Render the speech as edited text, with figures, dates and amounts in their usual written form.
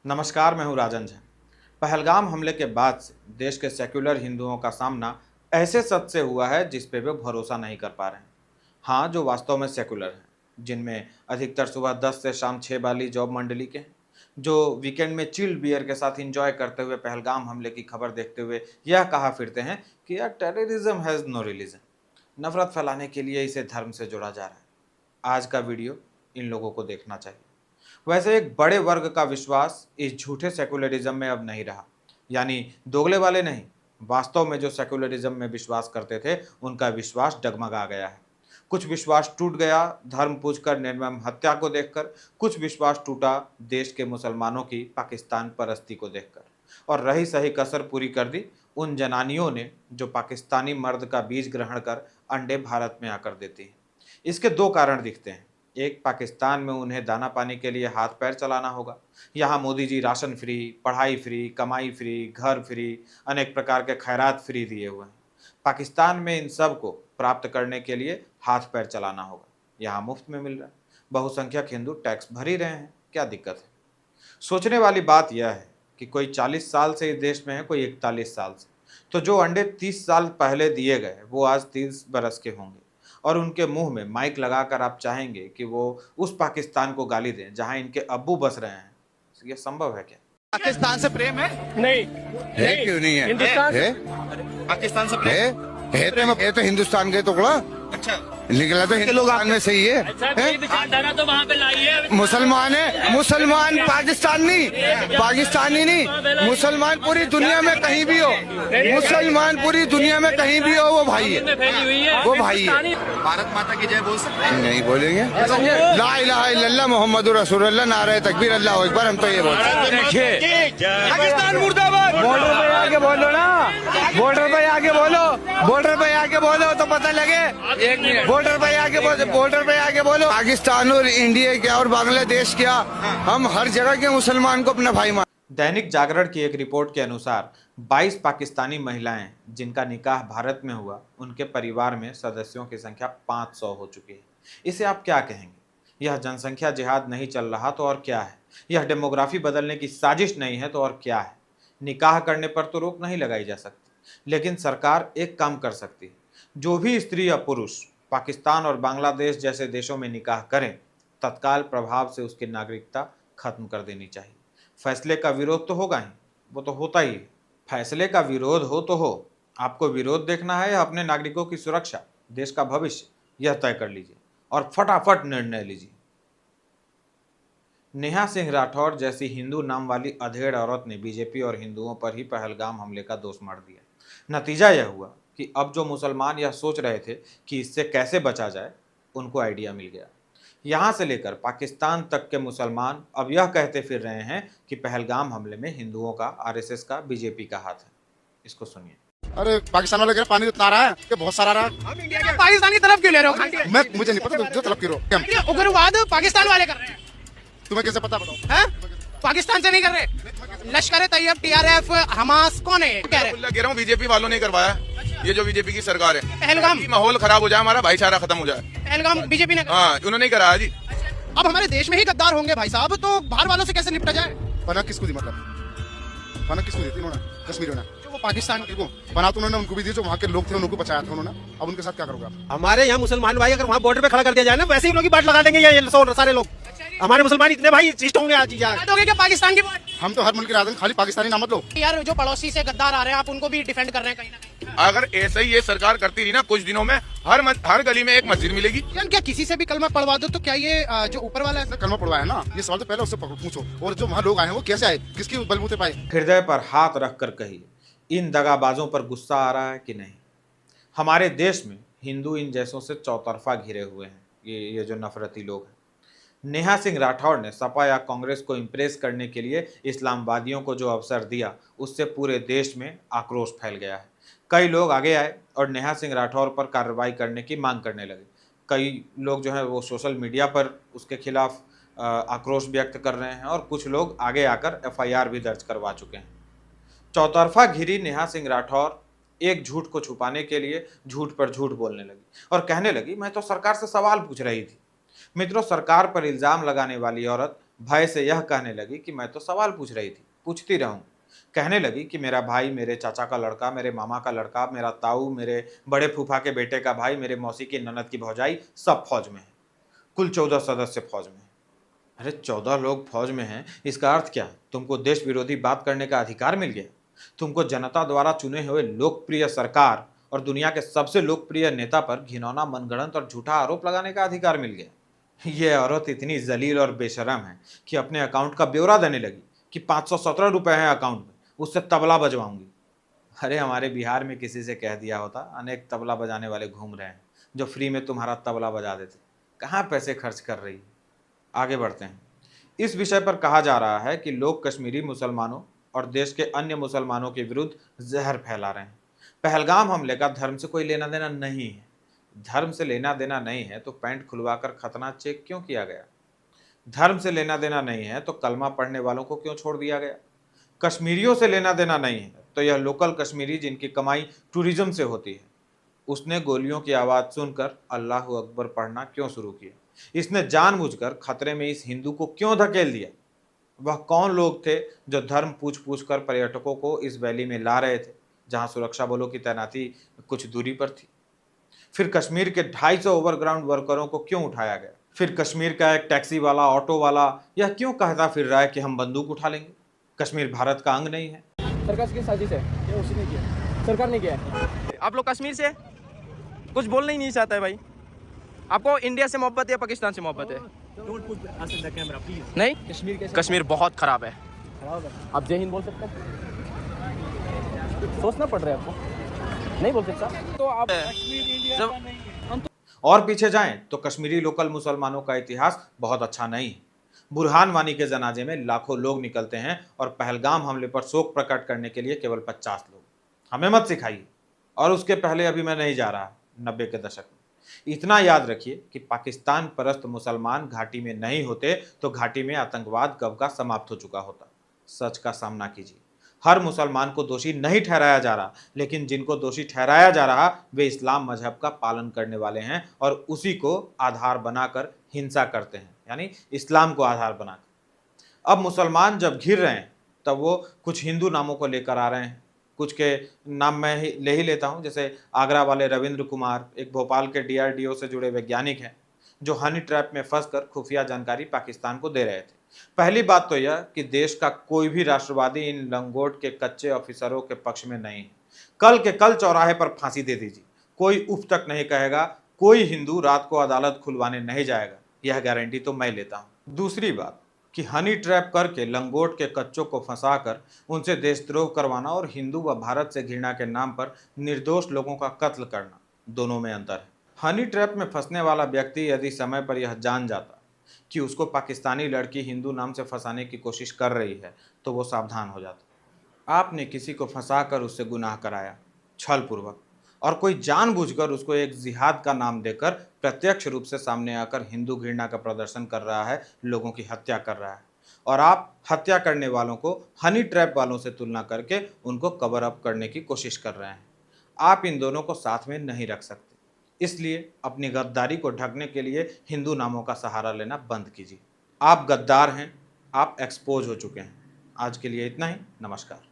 नमस्कार, मैं हूं राजन झा। पहलगाम हमले के बाद से देश के सेक्युलर हिंदुओं का सामना ऐसे सच से हुआ है जिस पे वे भरोसा नहीं कर पा रहे हैं। हाँ, जो वास्तव में सेक्युलर हैं, जिनमें अधिकतर सुबह 10 से शाम 6 वाली जॉब मंडली के हैं, जो वीकेंड में चिल्ड बियर के साथ इंजॉय करते हुए पहलगाम हमले की खबर देखते हुए यह कहा फिरते हैं कि यार टेररिज्म हैज़ नो रिलीजन। नफरत फैलाने के लिए इसे धर्म से जोड़ा जा रहा है। आज का वीडियो इन लोगों को देखना चाहिए। वैसे एक बड़े वर्ग का विश्वास इस झूठे सेकुलरिज्म में अब नहीं रहा, यानी दोगले वाले नहीं। वास्तव में जो सेकुलरिज्म में विश्वास करते थे उनका विश्वास डगमगा गया है। कुछ विश्वास टूट गया धर्म पूछकर निर्मम हत्या को देखकर, कुछ विश्वास टूटा देश के मुसलमानों की पाकिस्तान परस्ती को देखकर, और रही सही कसर पूरी कर दी उन जनानियों ने जो पाकिस्तानी मर्द का बीज ग्रहण कर अंडे भारत में आकर देती हैं। इसके दो कारण दिखते हैं। एक, पाकिस्तान में उन्हें दाना पानी के लिए हाथ पैर चलाना होगा। यहाँ मोदी जी राशन फ्री, पढ़ाई फ्री, कमाई फ्री, घर फ्री, अनेक प्रकार के खैरात फ्री दिए हुए हैं। पाकिस्तान में इन सब को प्राप्त करने के लिए हाथ पैर चलाना होगा। यहाँ मुफ्त में मिल रहा है। बहुसंख्यक हिंदू टैक्स भर ही रहे हैं, क्या दिक्कत है? सोचने वाली बात यह है कि कोई 40 साल से इस देश में है, कोई 41 साल से। तो जो अंडे 30 साल पहले दिए गए वो आज 30 बरस के होंगे, और उनके मुंह में माइक लगाकर आप चाहेंगे कि वो उस पाकिस्तान को गाली दें जहां इनके अब्बू बस रहे हैं। ये संभव है क्या? पाकिस्तान से प्रेम है? नहीं है क्यों नहीं है? हिंदुस्तान है पाकिस्तान से प्रेम है तो हिंदुस्तान के टुकड़ा अच्छा निकला तो हिंदुस्तान में सही है, सर विचारधारा तो वहाँ पे लाई है। मुसलमान है, मुसलमान पाकिस्तानी नहीं, मुसलमान पूरी दुनिया में कहीं भी हो, मुसलमान पूरी दुनिया में कहीं भी हो वो भाई है, फैली हुई है वो भाई है। भारत माता की जय बोल सकते हैं? नहीं बोलेंगे ला इलाहा इल्लल्लाह मुहम्मदुर रसूलुल्लाह नारे तकबीर अल्लाहु अकबर, हम तो ये बोलते हैं। देखिए पाकिस्तान मुर्दाबाद। बॉर्डर पे आके बोलो ना, बॉर्डर पे आके बोलो, बॉर्डर पे आके बोलो तो पता लगे। बॉर्डर पे आके बोलो। पाकिस्तान और इंडिया क्या और बांग्लादेश क्या, हम हर जगह के मुसलमान को अपना भाई मान। दैनिक जागरण की एक रिपोर्ट के अनुसार 22 पाकिस्तानी महिलाएं जिनका निकाह भारत में हुआ, उनके परिवार में सदस्यों की संख्या 500 हो चुकी है। इसे आप क्या कहेंगे? यह जनसंख्या जिहाद नहीं चल रहा तो और क्या है? यह डेमोग्राफी बदलने की साजिश नहीं है तो और क्या है? निकाह करने पर तो रोक नहीं लगाई जा सकती, लेकिन सरकार एक काम कर सकती है। जो भी स्त्री या पुरुष पाकिस्तान और बांग्लादेश जैसे देशों में निकाह करें, तत्काल प्रभाव से उसकी नागरिकता खत्म कर देनी चाहिए। फैसले का विरोध तो होगा ही, वो तो होता ही है। फैसले का विरोध हो तो हो, आपको विरोध देखना है या अपने नागरिकों की सुरक्षा, देश का भविष्य, यह तय कर लीजिए और फटाफट निर्णय लीजिए। नेहा सिंह राठौर जैसी हिंदू नाम वाली अधेड़ औरत ने बीजेपी और हिंदुओं पर ही पहलगाम हमले का दोष मढ़ दिया। नतीजा यह हुआ कि अब जो मुसलमान यह सोच रहे थे कि इससे कैसे बचा जाए, उनको आइडिया मिल गया। यहाँ से लेकर पाकिस्तान तक के मुसलमान अब यह कहते फिर रहे हैं कि पहलगाम हमले में हिंदुओं का, आरएसएस का, बीजेपी का हाथ है। इसको सुनिए। अरे पाकिस्तान वाले कह रहे पानी इतना आ रहा है कि बहुत सारा आ रहा है। हम इंडिया के पाकिस्तान की तरफ क्यों ले रहे हो? मैं मुझे नहीं पता जो तरफ की रो हम उग्रवाद पाकिस्तान वाले कर रहे हैं। तुम्हें कैसे पता बताओ? हैं? पाकिस्तान से नहीं कर रहे। लश्कर तैयब, टीआरएफ, हमास कौन है? कह रहे कह रहा हूँ बीजेपी वालों ने करवाया। ये जो बीजेपी की सरकार है, पहलगाम माहौल खराब हो जाए, हमारा भाईचारा खत्म हो जाए। पहलगाम बीजेपी ने हाँ, उन्होंने ही कराया जी। अब हमारे देश में ही गद्दार होंगे भाई साहब, तो बाहर वालों से कैसे निपटा जाए? पना किसको दी, मतलब पना किसको दी थी उन्होंने? कश्मीरियों ने। जो वो पाकिस्तान के को पना तो उन्होंने उनको भी दी, जो वहाँ के लोग थे उनको बचाया था उन्होंने। अब उनके साथ क्या करोगे आप? हमारे यहाँ मुसलमान भाई अगर वहाँ बॉर्डर पे खड़ा कर दिया जाए ना, वैसे ही लोग की बाट लगा देंगे ये सारे लोग। हमारे मुसलमान इतने भाई शिष्ट होंगे आज यार। दोगे क्या पाकिस्तान की बात? हम तो हर मुल्क के राजन, खाली पाकिस्तानी नाम मत लो यार। जो पड़ोसी से गद्दार आ रहे हैं, आप उनको भी डिफेंड कर रहे हैं कहीं ना कहीं। अगर ऐसा ही ये सरकार करती रही ना, कुछ दिनों में हर गली में एक मस्जिद मिलेगी। यार क्या किसी से भी कलमा पढ़वा दो तो क्या ये जो ऊपर वाला है? कलमा पड़वाया ना, ये सवाल तो पहले उससे पूछो। और जो वहाँ लोग आए हैं वो कैसे आए, किसकी बलबूते पाए? हृदय पर हाथ रखकर कहिए, इन दगाबाजों पर गुस्सा आ रहा है कि नहीं? हमारे देश में हिंदू इन जैसों से चौतरफा घिरे हुए हैं, ये जो नफरती लोग हैं। नेहा सिंह राठौर ने सपा या कांग्रेस को इम्प्रेस करने के लिए इस्लामवादियों को जो अवसर दिया, उससे पूरे देश में आक्रोश फैल गया है। कई लोग आगे आए और नेहा सिंह राठौर पर कार्रवाई करने की मांग करने लगे। कई लोग जो है वो सोशल मीडिया पर उसके खिलाफ आक्रोश व्यक्त कर रहे हैं, और कुछ लोग आगे आकर एफआईआर भी दर्ज करवा चुके हैं। चौतरफा घिरी नेहा सिंह राठौर एक झूठ को छुपाने के लिए झूठ पर झूठ बोलने लगी और कहने लगी, मैं तो सरकार से सवाल पूछ रही थी। मित्रों, सरकार पर इल्ज़ाम लगाने वाली औरत भय से यह कहने लगी कि मैं तो सवाल पूछ रही थी, पूछती रहूं। कहने लगी कि मेरा भाई, मेरे चाचा का लड़का, मेरे मामा का लड़का, मेरा ताऊ, मेरे बड़े फूफा के बेटे का भाई, मेरे मौसी की ननद की भौजाई सब फौज में है। कुल 14 सदस्य फौज में हैं। अरे 14 लोग फौज में हैं, इसका अर्थ क्या? तुमको देश विरोधी बात करने का अधिकार मिल गया। तुमको जनता द्वारा चुने हुए लोकप्रिय सरकार और दुनिया के सबसे लोकप्रिय नेता पर घिनौना, मनगढ़ंत और झूठा आरोप लगाने का अधिकार मिल गया। ये औरत इतनी जलील और बेशरम है कि अपने अकाउंट का ब्यौरा देने लगी कि 517 रुपए हैं अकाउंट में, उससे तबला बजवाऊंगी। अरे हमारे बिहार में किसी से कह दिया होता, अनेक तबला बजाने वाले घूम रहे हैं जो फ्री में तुम्हारा तबला बजा देते। कहाँ पैसे खर्च कर रही है। आगे बढ़ते हैं। इस विषय पर कहा जा रहा है कि लोग कश्मीरी मुसलमानों और देश के अन्य मुसलमानों के विरुद्ध जहर फैला रहे हैं। पहलगाम हमले का धर्म से कोई लेना देना नहीं है। धर्म से लेना देना नहीं है तो पैंट खुलवाकर खतना चेक क्यों किया गया? धर्म से लेना देना नहीं है तो कलमा पढ़ने वालों को क्यों छोड़ दिया गया? कश्मीरियों से लेना देना नहीं है तो यह लोकल कश्मीरी जिनकी कमाई टूरिज्म से होती है, उसने गोलियों की आवाज़ सुनकर अल्लाह अकबर पढ़ना क्यों शुरू किया? इसने जानबूझकर खतरे में इस हिंदू को क्यों धकेल दिया? वह कौन लोग थे जो धर्म पूछ पूछ कर पर्यटकों को इस वैली में ला रहे थे, जहां सुरक्षा बलों की तैनाती कुछ दूरी पर थी? फिर कश्मीर के 250 ओवरग्राउंड वर्करों को क्यों उठाया गया? फिर कश्मीर का एक टैक्सी वाला, ऑटो वाला यह क्यों कहता फिर रहा है कि हम बंदूक उठा लेंगे? कश्मीर भारत का अंग नहीं है। सरकार की साजिश है, ये उसने किया, सरकार ने किया है। आप लोग कश्मीर से कुछ बोलना ही नहीं चाहता है भाई। आपको इंडिया से मोहब्बत है या पाकिस्तान से मोहब्बत है? नहीं, कश्मीर बहुत खराब है। आप जय हिंद बोल सकते हैं? सोचना पड़ रहा है आपको, नहीं बोल सकता तो आप और पीछे जाएं तो कश्मीरी लोकल मुसलमानों का इतिहास बहुत अच्छा नहीं है। बुरहान वानी के जनाजे में लाखों लोग निकलते हैं और पहलगाम हमले पर शोक प्रकट करने के लिए केवल 50 लोग। हमें मत सिखाइए। और उसके पहले अभी मैं नहीं जा रहा 90 के दशक में। इतना याद रखिए कि पाकिस्तान परस्त मुसलमान घाटी में नहीं होते तो घाटी में आतंकवाद कब का समाप्त हो चुका होता। सच का सामना कीजिए। हर मुसलमान को दोषी नहीं ठहराया जा रहा, लेकिन जिनको दोषी ठहराया जा रहा वे इस्लाम मजहब का पालन करने वाले हैं और उसी को आधार बनाकर हिंसा करते हैं, यानी इस्लाम को आधार बनाकर। अब मुसलमान जब घिर रहे हैं तब वो कुछ हिंदू नामों को लेकर आ रहे हैं। कुछ के नाम मैं ले ही लेता हूं, जैसे आगरा वाले रविंद्र कुमार, एक भोपाल के DRDO से जुड़े वैज्ञानिक हैं जो हनी ट्रैप में फंसकर खुफिया जानकारी पाकिस्तान को दे रहे थे। पहली बात तो यह कि देश का कोई भी राष्ट्रवादी इन लंगोट के कच्चे ऑफिसरों के पक्ष में नहीं है। कल के कल चौराहे पर फांसी दे दीजिए, कोई उफ तक नहीं कहेगा, कोई हिंदू रात को अदालत खुलवाने नहीं जाएगा, यह गारंटी तो मैं लेता हूँ। दूसरी बात कि हनी ट्रैप करके लंगोट के कच्चों को फंसाकर उनसे देशद्रोह करवाना और हिंदू व भारत से घृणा के नाम पर निर्दोष लोगों का कत्ल करना, दोनों में अंतर है। हनी ट्रैप में फंसने वाला व्यक्ति यदि समय पर यह जान जाता कि उसको पाकिस्तानी लड़की हिंदू नाम से फंसाने की कोशिश कर रही है तो वो सावधान हो जाता। आपने किसी को फंसाकर उससे गुनाह कराया छलपूर्वक, और कोई जानबूझकर उसको एक जिहाद का नाम देकर प्रत्यक्ष रूप से सामने आकर हिंदू घृणा का प्रदर्शन कर रहा है, लोगों की हत्या कर रहा है, और आप हत्या करने वालों को हनी ट्रैप वालों से तुलना करके उनको कवर अप करने की कोशिश कर रहे हैं। आप इन दोनों को साथ में नहीं रख सकते, इसलिए अपनी गद्दारी को ढकने के लिए हिंदू नामों का सहारा लेना बंद कीजिए। आप गद्दार हैं, आप एक्सपोज हो चुके हैं। आज के लिए इतना ही। नमस्कार।